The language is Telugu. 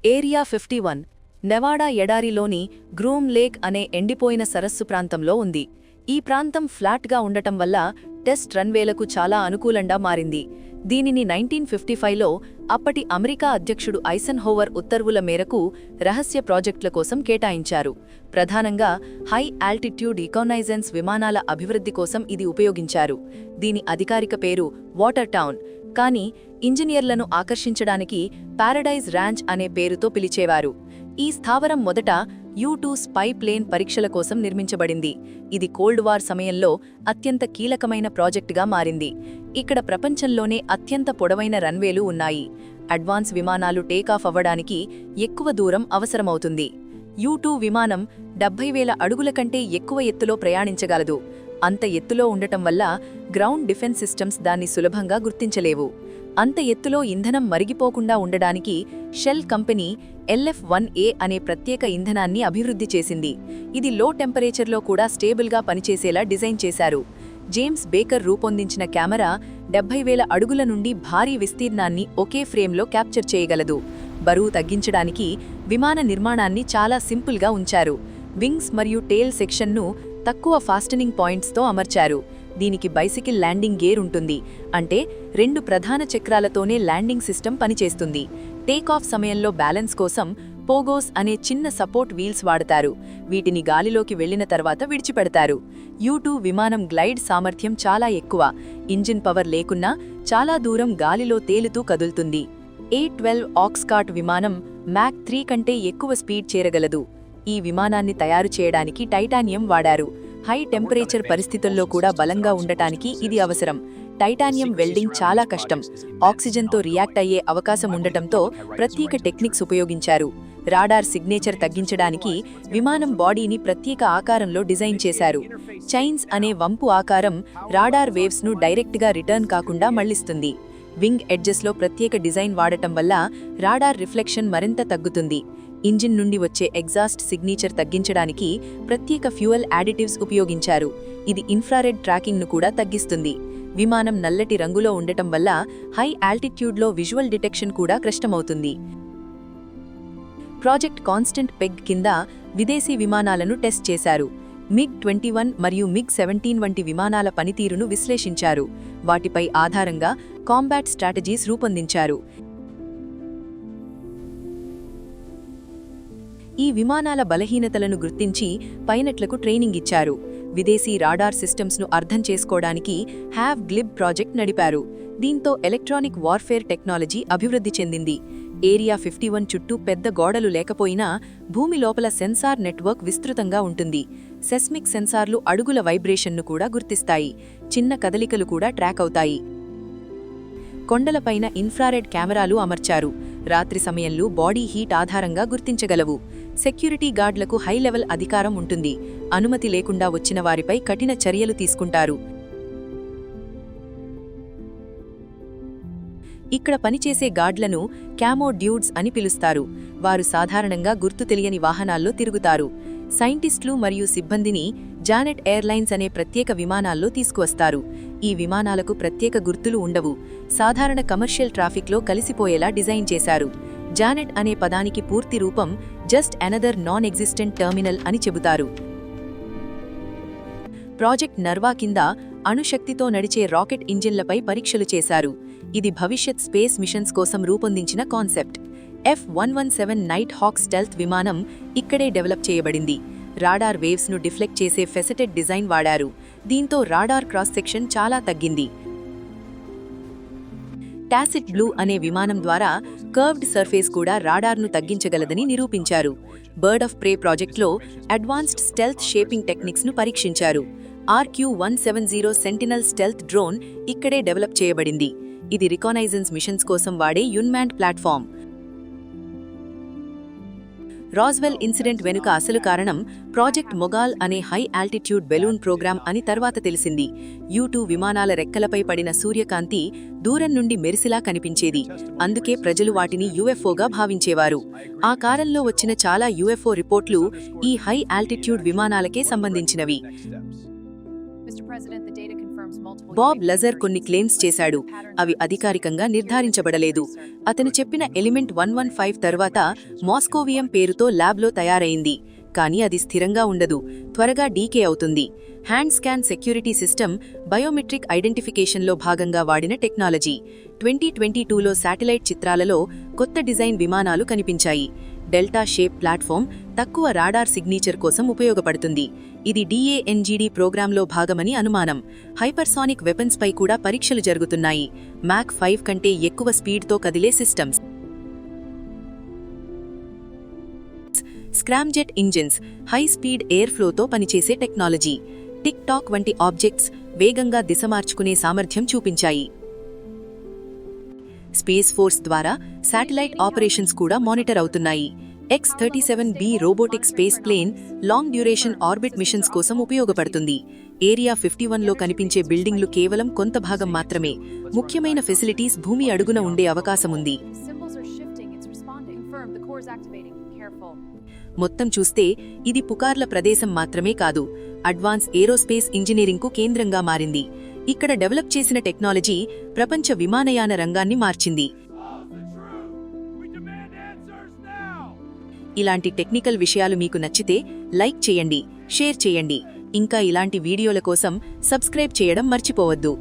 ఏరియా 51 నెవాడా ఎడారిలోని గ్రూమ్ లేక్ అనే ఎండిపోయిన సరస్సు ప్రాంతంలో ఉంది. ఈ ప్రాంతం ఫ్లాట్గా ఉండటం వల్ల టెస్ట్ రన్వేలకు చాలా అనుకూలంగా మారింది. దీనిని 1955లో అప్పటి అమెరికా అధ్యక్షుడు ఐసెన్హోవర్ ఉత్తర్వుల మేరకు రహస్య ప్రాజెక్టుల కోసం కేటాయించారు. ప్రధానంగా హై ఆల్టిట్యూడ్ రికగ్నైజెన్స్ విమానాల అభివృద్ధి కోసం ఇది ఉపయోగించారు. దీని అధికారిక పేరు వాటర్ టౌన్, కానీ ఇంజనీర్లను ఆకర్షించడానికి పారడైజ్ ర్యాంచ్ అనే పేరుతో పిలిచేవారు. ఈ స్థావరం మొదట U-2 స్పై ప్లేన్ పరీక్షల కోసం నిర్మించబడింది. ఇది కోల్డ్ వార్ సమయంలో అత్యంత కీలకమైన ప్రాజెక్టుగా మారింది. ఇక్కడ ప్రపంచంలోనే అత్యంత పొడవైన రన్వేలు ఉన్నాయి. అడ్వాన్స్ విమానాలు టేకాఫ్ అవ్వడానికి ఎక్కువ దూరం అవసరమవుతుంది. U-2 విమానం 70,000 అడుగుల కంటే ఎక్కువ ఎత్తులో ప్రయాణించగలదు. అంత ఎత్తులో ఉండటం వల్ల గ్రౌండ్ డిఫెన్స్ సిస్టమ్స్ దాన్ని సులభంగా గుర్తించలేవు. అంత ఎత్తులో ఇంధనం మరిగిపోకుండా ఉండడానికి షెల్ కంపెనీ LF-1A అనే ప్రత్యేక ఇంధనాన్ని అభివృద్ధి చేసింది. ఇది లో టెంపరేచర్లో కూడా స్టేబుల్గా పనిచేసేలా డిజైన్ చేశారు. జేమ్స్ బేకర్ రూపొందించిన కెమెరా 70,000 అడుగుల నుండి భారీ విస్తీర్ణాన్ని ఒకే ఫ్రేమ్లో క్యాప్చర్ చేయగలదు. బరువు తగ్గించడానికి విమాన నిర్మాణాన్ని చాలా సింపుల్గా ఉంచారు. వింగ్స్ మరియు టేల్ సెక్షన్ను తక్కువ ఫాస్టనింగ్ పాయింట్స్తో అమర్చారు. దీనికి బైసికిల్ ల్యాండింగ్ గేర్ ఉంటుంది, అంటే 2 ప్రధాన చక్రాలతోనే ల్యాండింగ్ సిస్టమ్ పనిచేస్తుంది. టేకాఫ్ సమయంలో బ్యాలెన్స్ కోసం పోగోస్ అనే చిన్న సపోర్ట్ వీల్స్ వాడతారు. వీటిని గాలిలోకి వెళ్లిన తర్వాత విడిచిపెడతారు. U-2 విమానం గ్లైడ్ సామర్థ్యం చాలా ఎక్కువ. ఇంజిన్ పవర్ లేకున్నా చాలా దూరం గాలిలో తేలుతూ కదులుతుంది. A-12 ఆక్స్కాట్ విమానం మ్యాక్ 3 కంటే ఎక్కువ స్పీడ్ చేరగలదు. ఈ విమానాన్ని తయారు చేయడానికి టైటానియం వాడారు. హై టెంపరేచర్ పరిస్థితుల్లో కూడా బలంగా ఉండటానికి ఇది అవసరం. టైటానియం వెల్డింగ్ చాలా కష్టం. ఆక్సిజన్తో రియాక్ట్ అయ్యే అవకాశం ఉండటంతో ప్రత్యేక టెక్నిక్స్ ఉపయోగించారు. రాడార్ సిగ్నేచర్ తగ్గించడానికి విమానం బాడీని ప్రత్యేక ఆకారంలో డిజైన్ చేశారు. చైన్స్ అనే వంపు ఆకారం రాడార్ వేవ్స్ను డైరెక్ట్గా రిటర్న్ కాకుండా మళ్లిస్తుంది. వింగ్ ఎడ్జెస్లో ప్రత్యేక డిజైన్ వాడటం వల్ల రాడార్ రిఫ్లెక్షన్ మరింత తగ్గుతుంది. ఇంజిన్ నుండి వచ్చే ఎగ్జాస్ట్ సిగ్నేచర్ తగ్గించడానికి ప్రత్యేక ఫ్యూయల్ యాడిటివ్స్ ఉపయోగించారు. ఇది ఇన్ఫ్రారెడ్ ట్రాకింగ్ను కూడా తగ్గిస్తుంది. విమానం నల్లటి రంగులో ఉండటం వల్ల హై ఆల్టిట్యూడ్లో విజువల్ డిటెక్షన్ కూడా కష్టమవుతుంది. ప్రాజెక్ట్ కాన్స్టెంట్ పెగ్ కింద విదేశీ విమానాలను టెస్ట్ చేశారు. MiG-21 మరియు MiG-17 వంటి విమానాల పనితీరును విశ్లేషించారు. వాటిపై ఆధారంగా కాంబాట్ స్ట్రాటజీస్ రూపొందించారు. ఈ విమానాల బలహీనతలను గుర్తించి పైలట్లకు ట్రైనింగ్ ఇచ్చారు. విదేశీ రాడార్ సిస్టమ్స్ను అర్థం చేసుకోవడానికి హ్యావ్ గ్లిబ్ ప్రాజెక్ట్ నడిపారు. దీంతో ఎలక్ట్రానిక్ వార్ఫేర్ టెక్నాలజీ అభివృద్ధి చెందింది. ఏరియా 51 చుట్టూ పెద్ద గోడలు లేకపోయినా భూమి లోపల సెన్సార్ నెట్వర్క్ విస్తృతంగా ఉంటుంది. సెస్మిక్ సెన్సార్లు అడుగుల వైబ్రేషన్ను కూడా గుర్తిస్తాయి. చిన్న కదలికలు కూడా ట్రాక్ అవుతాయి. కొండలపైన ఇన్ఫ్రారెడ్ కెమెరాలు అమర్చారు. రాత్రి సమయంలో బాడీ హీట్ ఆధారంగా గుర్తించగలవు. సెక్యూరిటీ గార్డ్లకు హై లెవెల్ అధికారం ఉంటుంది. అనుమతి లేకుండా వచ్చిన వారిపై కఠిన చర్యలు తీసుకుంటారు. ఇక్కడ పనిచేసే గార్డ్లను క్యామో డ్యూడ్స్ అని పిలుస్తారు. వారు సాధారణంగా గుర్తు తెలియని వాహనాల్లో తిరుగుతారు. సైంటిస్టులు మరియు సిబ్బందిని జానెట్ ఎయిర్లైన్స్ అనే ప్రత్యేక విమానాల్లో తీసుకువస్తారు. ఈ విమానాలకు ప్రత్యేక గుర్తులు ఉండవు. సాధారణ కమర్షియల్ ట్రాఫిక్లో కలిసిపోయేలా డిజైన్ చేశారు. జానెట్ అనే పదానికి పూర్తి రూపం just another non existent terminal అని చెబుతారు. ప్రాజెక్ట్ నర్వా కింద అణుశక్తితో నడిచే రాకెట్ ఇంజిన్లపై పరీక్షలు చేశారు. ఇది భవిష్యత్ స్పేస్ మిషన్స్ కోసం రూపొందించిన concept. F-117 night hack stealth విమానం ఇక్కడే డెవలప్ చేయబడింది. రాడార్ వేవ్స్ను డిఫ్లెక్ట్ చేసే ఫెసెటెడ్ డిజైన్ వాడారు. దీంతో రాడార్ క్రాస్ సెక్షన్ చాలా తగ్గింది. టాసిట్ బ్లూ అనే విమానం ద్వారా కర్వ్డ్ సర్ఫేస్ కూడా రాడార్ను తగ్గించగలదని నిరూపించారు. బర్డ్ ఆఫ్ ప్రే ప్రాజెక్ట్లో అడ్వాన్స్డ్ స్టెల్త్ షేపింగ్ టెక్నిక్స్ను పరీక్షించారు. RQ-170 సెంటినల్ స్టెల్త్ డ్రోన్ ఇక్కడే డెవలప్ చేయబడింది. ఇది రికగ్నైజెన్స్ మిషన్స్ కోసం వాడే యున్మాండ్ ప్లాట్ఫామ్. రాజ్వెల్ ఇన్సిడెంట్ వెనుక అసలు కారణం ప్రాజెక్ట్ మొగాల్ అనే హై ఆల్టిట్యూడ్ బెలూన్ ప్రోగ్రామ్ అని తర్వాత తెలిసింది. U-2 విమానాల రెక్కలపై పడిన సూర్యకాంతి దూరం నుండి మెరిసిలా కనిపించేది. అందుకే ప్రజలు వాటిని UFOగా భావించేవారు. ఆ కాలంలో వచ్చిన చాలా UFO రిపోర్ట్లు ఈ హై ఆల్టిట్యూడ్ విమానాలకే సంబంధించినవి. బాబ్ లజర్ కొన్ని క్లెయిమ్స్ చేశాడు. అవి అధికారికంగా నిర్ధారించబడలేదు. అతను చెప్పిన ఎలిమెంట్ 115 తర్వాత మాస్కోవియం పేరుతో ల్యాబ్లో తయారైంది. కానీ అది స్థిరంగా ఉండదు, త్వరగా డీకే అవుతుంది. Hand scan security system biometric ఐడెంటిఫికేషన్లో భాగంగా వాడిన టెక్నాలజీ. 2022లో శాటిలైట్ చిత్రాలలో కొత్త డిజైన్ విమానాలు కనిపించాయి. డెల్టా షేప్ ప్లాట్ఫామ్ తక్కువ రాడార్ సిగ్నేచర్ కోసం ఉపయోగపడుతుంది. ఇది DANGD ప్రోగ్రాంలో భాగమని అనుమానం. హైపర్సానిక్ వెపన్స్పై కూడా పరీక్షలు జరుగుతున్నాయి. మ్యాక్ 5 కంటే ఎక్కువ స్పీడ్తో కదిలే systems. Scramjet engines high speed air ఫ్లోతో పనిచేసే టెక్నాలజీ. టిక్ టాక్ వంటి ఆబ్జెక్ట్స్ వేగంగా దిశ మార్చుకునే సామర్థ్యం చూపించాయి. స్పేస్ ఫోర్స్ ద్వారా శాటిలైట్ ఆపరేషన్స్ కూడా మానిటర్ అవుతున్నాయి. X-37B robotic space plane long duration orbit missions కోసం ఉపయోగపడుతుంది. ఏరియా 51లో కనిపించే బిల్డింగ్లు కేవలం కొంత భాగం మాత్రమే. ముఖ్యమైన ఫెసిలిటీస్ భూమి అడుగున ఉండే అవకాశముంది. మొత్తం చూస్తే ఇది పుకార్ల ప్రదేశం మాత్రమే కాదు, అడ్వాన్స్ ఏరోస్పేస్ ఇంజనీరింగ్కు కేంద్రంగా మారింది. ఇక్కడ డెవలప్ చేసిన టెక్నాలజీ ప్రపంచ విమానయాన రంగాన్ని మార్చింది. ఇలాంటి టెక్నికల్ విషయాలు మీకు నచ్చితే లైక్ చేయండి, షేర్ చేయండి. ఇంకా ఇలాంటి వీడియోల కోసం సబ్స్క్రైబ్ చేయడం మర్చిపోవద్దు.